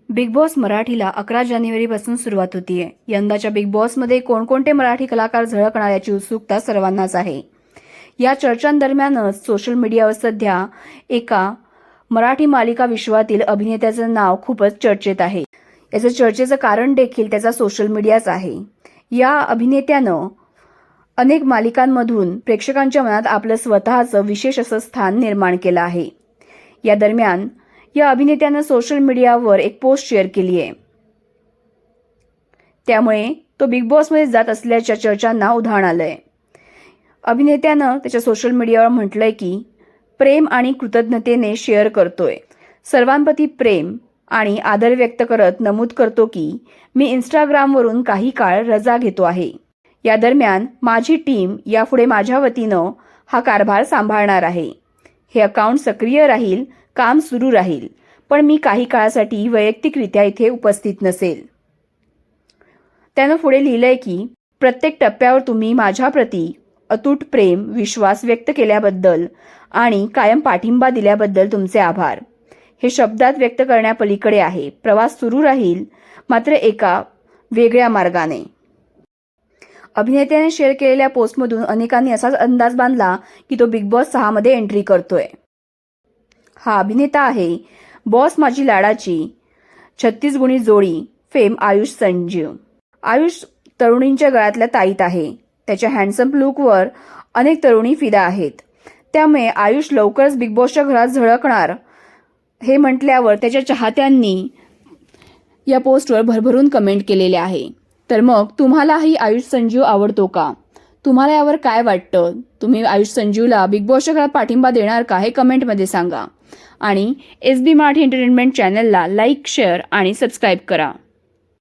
Big boss मराठीला 11 जानेवारीपासून सुरुवात होतीये। यंदाच्या बिग बॉसमध्ये कोणकोणते मराठी कलाकार झळकणार याची उत्सुकता सर्वांनाच आहे। या चर्चांदरम्यानच सोशल मीडियावर सध्या एका मराठी मालिका विश्वातील अभिनेत्याचं नाव खूपच चर्चेत आहे। याचं चर्चेचं कारण देखील त्याचा सोशल मीडियाच आहे। या अभिनेत्यानं अनेक मालिकांमधून प्रेक्षकांच्या मनात आपलं स्वतःचं विशेष असं स्थान निर्माण केलं आहे। या दरम्यान या अभिनेत्यानं सोशल मीडियावर एक पोस्ट शेअर केली आहे। त्यामुळे तो बिग बॉसमध्ये जात असल्याच्या चर्चांना उधाण आलंय। अभिनेत्यानं त्याच्या सोशल मीडियावर म्हटलंय की प्रेम आणि कृतज्ञतेने शेअर करतोय। सर्वांप्रती प्रेम आणि आदर व्यक्त करत नमूद करतो की मी इंस्टाग्रामवरून काही काळ रजा घेतो आहे। या दरम्यान माझी टीम यापुढे माझ्या वतीनं हा कारभार सांभाळणार आहे। हे अकाउंट सक्रिय राहील, काम सुरू राहील, पण मी काही काळासाठी वैयक्तिकरित्या इथे उपस्थित नसेल। त्यानं पुढे लिहिलंय की प्रत्येक टप्प्यावर तुम्ही माझ्याप्रती अतूट प्रेम, विश्वास व्यक्त केल्याबद्दल आणि कायम पाठिंबा दिल्याबद्दल तुमचे आभार। हे शब्दात व्यक्त करण्यापलीकडे आहे। प्रवास सुरू राहील, मात्र एका वेगळ्या मार्गाने। अभिनेत्याने शेअर केलेल्या पोस्टमधून अनेकांनी असाच अंदाज बांधला की तो बिग बॉस 6 मध्ये एंट्री करतोय। हा अभिनेता आहे बॉस माझी लाडाची 36 गुणी जोडी फेम आयुष संजीव। आयुष तरुणींच्या गळ्यातल्या ताईत आहे। त्याच्या हँडसम लुकवर अनेक तरुणी फिदा आहेत। त्यामुळे आयुष लवकरच बिग बॉसच्या घरात झळकणार हे म्हटल्यावर त्याच्या चाहत्यांनी या पोस्टवर भरभरून कमेंट केलेले आहे। तर मग तुम्हालाही आयुष संजीव आवडतो का? तुम्हाला यावर काय वाटतं? तुम्ही आयुष संजीवला बिग बॉसच्या घरात पाठिंबा देणार का? हे कमेंटमध्ये सांगा। आणि SB मराठी एंटरटेनमेंट चॅनलला लाईक, शेअर आणि सबस्क्राईब करा।